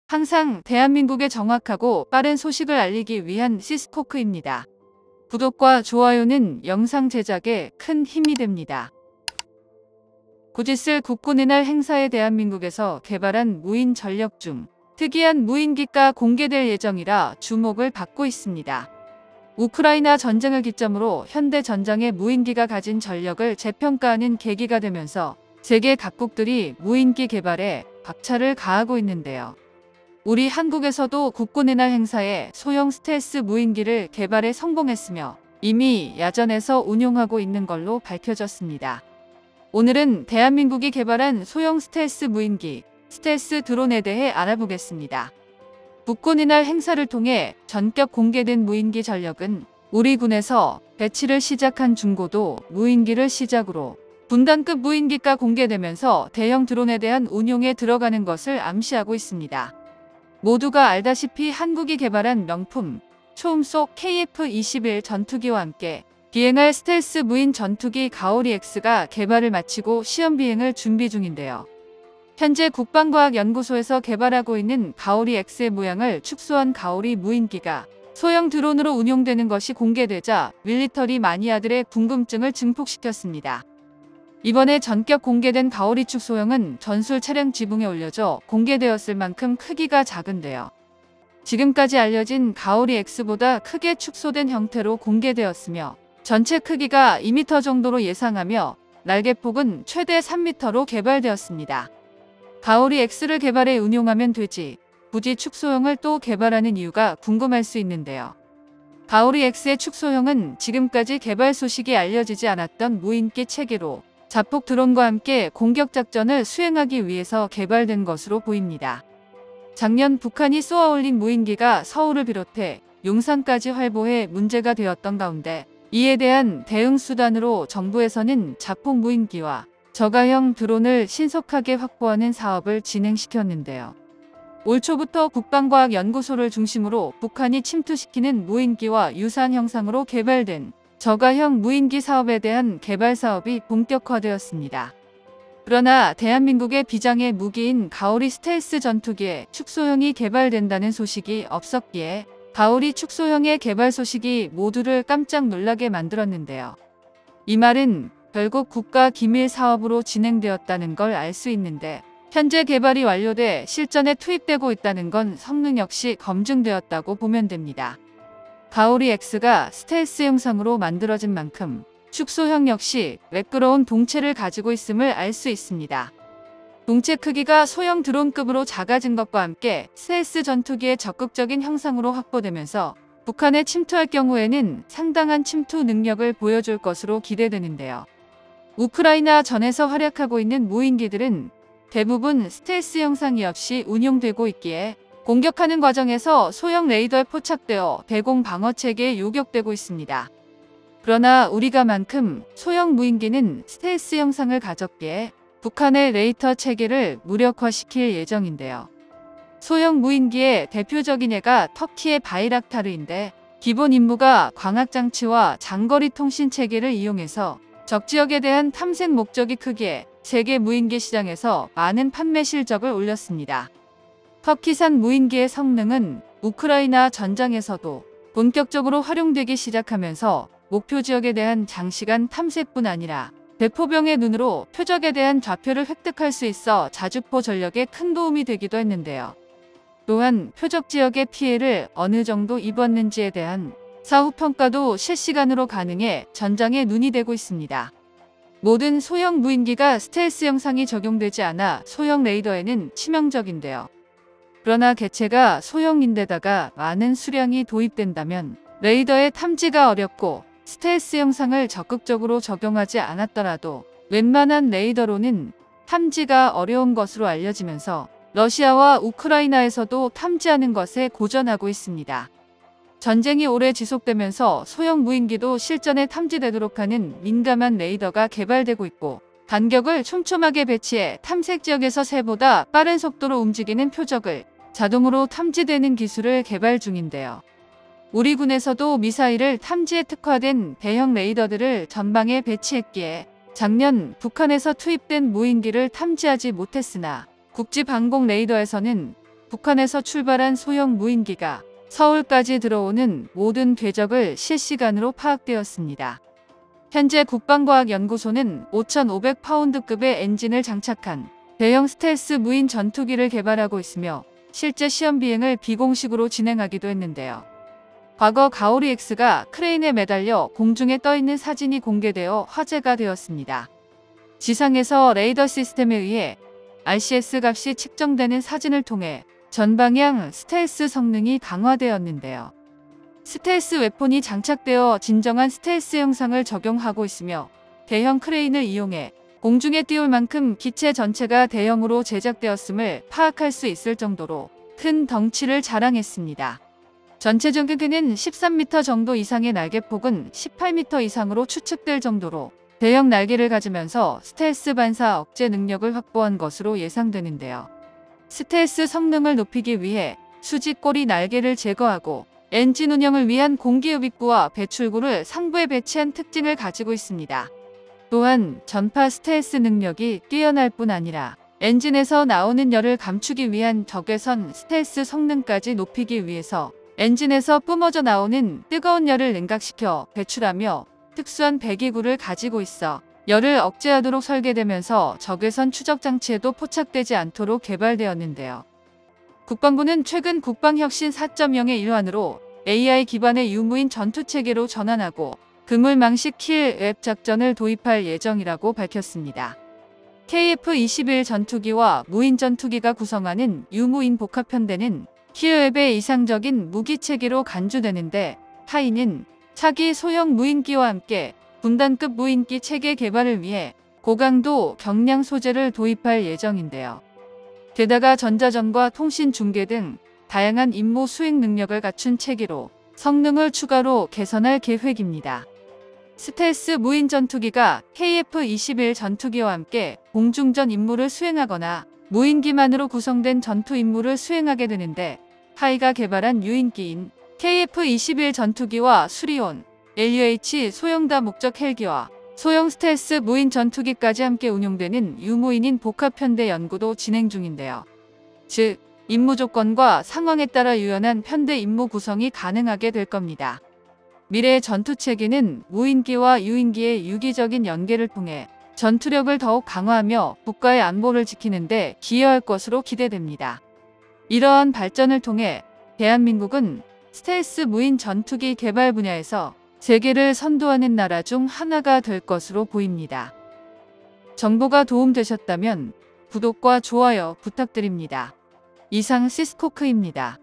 항상 대한민국에 정확하고 빠른 소식을 알리기 위한 시스코크입니다. 구독과 좋아요는 영상 제작에 큰 힘이 됩니다. 곧 있을 국군의 날 행사에 대한민국에서 개발한 무인 전력 중 특이한 무인기가 공개될 예정이라 주목을 받고 있습니다. 우크라이나 전쟁을 기점으로 현대 전장의 무인기가 가진 전력을 재평가하는 계기가 되면서 세계 각국들이 무인기 개발에 박차를 가하고 있는데요. 우리 한국에서도 국군의 날 행사에 소형 스텔스 무인기를 개발에 성공했으며 이미 야전에서 운용하고 있는 걸로 밝혀졌습니다. 오늘은 대한민국이 개발한 소형 스텔스 무인기, 스텔스 드론에 대해 알아보겠습니다. 국군의 날 행사를 통해 전격 공개된 무인기 전력은 우리 군에서 배치를 시작한 중고도 무인기를 시작으로 분단급 무인기가 공개되면서 대형 드론에 대한 운용에 들어가는 것을 암시하고 있습니다. 모두가 알다시피 한국이 개발한 명품 초음속 KF-21 전투기와 함께 비행할 스텔스 무인 전투기 가오리-X가 개발을 마치고 시험 비행을 준비 중인데요. 현재 국방과학연구소에서 개발하고 있는 가오리-X의 모양을 축소한 가오리 무인기가 소형 드론으로 운용되는 것이 공개되자 밀리터리 마니아들의 궁금증을 증폭시켰습니다. 이번에 전격 공개된 가오리 축소형은 전술 차량 지붕에 올려져 공개되었을 만큼 크기가 작은데요. 지금까지 알려진 가오리 X보다 크게 축소된 형태로 공개되었으며 전체 크기가 2m 정도로 예상하며 날개폭은 최대 3m로 개발되었습니다. 가오리 X를 개발해 운용하면 되지 굳이 축소형을 또 개발하는 이유가 궁금할 수 있는데요. 가오리 X의 축소형은 지금까지 개발 소식이 알려지지 않았던 무인기 체계로 자폭 드론과 함께 공격 작전을 수행하기 위해서 개발된 것으로 보입니다. 작년 북한이 쏘아 올린 무인기가 서울을 비롯해 용산까지 활보해 문제가 되었던 가운데 이에 대한 대응 수단으로 정부에서는 자폭 무인기와 저가형 드론을 신속하게 확보하는 사업을 진행시켰는데요. 올 초부터 국방과학연구소를 중심으로 북한이 침투시키는 무인기와 유사한 형상으로 개발된 저가형 무인기 사업에 대한 개발 사업이 본격화되었습니다. 그러나 대한민국의 비장의 무기인 가오리 스텔스 전투기의 축소형이 개발된다는 소식이 없었기에 가오리 축소형의 개발 소식이 모두를 깜짝 놀라게 만들었는데요. 이 말은 결국 국가 기밀 사업으로 진행되었다는 걸 알 수 있는데 현재 개발이 완료돼 실전에 투입되고 있다는 건 성능 역시 검증되었다고 보면 됩니다. 가오리 X가 스텔스 형상으로 만들어진 만큼 축소형 역시 매끄러운 동체를 가지고 있음을 알 수 있습니다. 동체 크기가 소형 드론급으로 작아진 것과 함께 스텔스 전투기의 적극적인 형상으로 확보되면서 북한에 침투할 경우에는 상당한 침투 능력을 보여줄 것으로 기대되는데요. 우크라이나 전에서 활약하고 있는 무인기들은 대부분 스텔스 형상이 없이 운용되고 있기에 공격하는 과정에서 소형 레이더에 포착되어 대공 방어 체계에 요격되고 있습니다. 그러나 우리가만큼 소형 무인기는 스텔스 형상을 가졌기에 북한의 레이더 체계를 무력화시킬 예정인데요. 소형 무인기의 대표적인 예가 터키의 바이락타르인데 기본 임무가 광학장치와 장거리 통신 체계를 이용해서 적지역에 대한 탐색 목적이 크기에 세계 무인기 시장에서 많은 판매 실적을 올렸습니다. 터키산 무인기의 성능은 우크라이나 전장에서도 본격적으로 활용되기 시작하면서 목표 지역에 대한 장시간 탐색뿐 아니라 대포병의 눈으로 표적에 대한 좌표를 획득할 수 있어 자주포 전력에 큰 도움이 되기도 했는데요. 또한 표적 지역의 피해를 어느 정도 입었는지에 대한 사후 평가도 실시간으로 가능해 전장에 눈이 되고 있습니다. 모든 소형 무인기가 스텔스 형상이 적용되지 않아 소형 레이더에는 치명적인데요. 그러나 개체가 소형인데다가 많은 수량이 도입된다면 레이더의 탐지가 어렵고 스텔스 형상을 적극적으로 적용하지 않았더라도 웬만한 레이더로는 탐지가 어려운 것으로 알려지면서 러시아와 우크라이나에서도 탐지하는 것에 고전하고 있습니다. 전쟁이 오래 지속되면서 소형 무인기도 실전에 탐지되도록 하는 민감한 레이더가 개발되고 있고 간격을 촘촘하게 배치해 탐색 지역에서 새보다 빠른 속도로 움직이는 표적을 자동으로 탐지되는 기술을 개발 중인데요. 우리 군에서도 미사일을 탐지에 특화된 대형 레이더들을 전방에 배치했기에 작년 북한에서 투입된 무인기를 탐지하지 못했으나 국지방공 레이더에서는 북한에서 출발한 소형 무인기가 서울까지 들어오는 모든 궤적을 실시간으로 파악되었습니다. 현재 국방과학연구소는 5,500파운드급의 엔진을 장착한 대형 스텔스 무인 전투기를 개발하고 있으며 실제 시험 비행을 비공식으로 진행하기도 했는데요. 과거 가오리-X가 크레인에 매달려 공중에 떠있는 사진이 공개되어 화제가 되었습니다. 지상에서 레이더 시스템에 의해 RCS 값이 측정되는 사진을 통해 전방향 스텔스 성능이 강화되었는데요. 스텔스 웨폰이 장착되어 진정한 스텔스 형상을 적용하고 있으며 대형 크레인을 이용해 공중에 띄울 만큼 기체 전체가 대형으로 제작되었음을 파악할 수 있을 정도로 큰 덩치를 자랑했습니다. 전체적인 크기는 13m 정도 이상의 날개폭은 18m 이상으로 추측될 정도로 대형 날개를 가지면서 스텔스 반사 억제 능력을 확보한 것으로 예상되는데요. 스텔스 성능을 높이기 위해 수직꼬리 날개를 제거하고 엔진 운영을 위한 공기흡입구와 배출구를 상부에 배치한 특징을 가지고 있습니다. 또한 전파 스텔스 능력이 뛰어날 뿐 아니라 엔진에서 나오는 열을 감추기 위한 적외선 스텔스 성능까지 높이기 위해서 엔진에서 뿜어져 나오는 뜨거운 열을 냉각시켜 배출하며 특수한 배기구를 가지고 있어 열을 억제하도록 설계되면서 적외선 추적 장치에도 포착되지 않도록 개발되었는데요. 국방부는 최근 국방혁신 4.0의 일환으로 AI 기반의 유무인 전투체계로 전환하고 그물망식 킬 웹 작전을 도입할 예정이라고 밝혔습니다. KF-21 전투기와 무인 전투기가 구성하는 유무인 복합편대는 킬웹의 이상적인 무기체계로 간주되는데 하이는 차기 소형 무인기와 함께 군단급 무인기 체계 개발을 위해 고강도 경량 소재를 도입할 예정인데요. 게다가 전자전과 통신 중계 등 다양한 임무 수행 능력을 갖춘 체계로 성능을 추가로 개선할 계획입니다. 스텔스 무인 전투기가 KF-21 전투기와 함께 공중전 임무를 수행하거나 무인기만으로 구성된 전투 임무를 수행하게 되는데 하이가 개발한 유인기인 KF-21 전투기와 수리온, LUH 소형 다목적 헬기와 소형 스텔스 무인 전투기까지 함께 운용되는 유무인인 복합편대 연구도 진행 중인데요. 즉, 임무 조건과 상황에 따라 유연한 편대 임무 구성이 가능하게 될 겁니다. 미래의 전투체계는 무인기와 유인기의 유기적인 연계를 통해 전투력을 더욱 강화하며 국가의 안보를 지키는 데 기여할 것으로 기대됩니다. 이러한 발전을 통해 대한민국은 스텔스 무인 전투기 개발 분야에서 세계를 선도하는 나라 중 하나가 될 것으로 보입니다. 정보가 도움되셨다면 구독과 좋아요 부탁드립니다. 이상 시스코크입니다.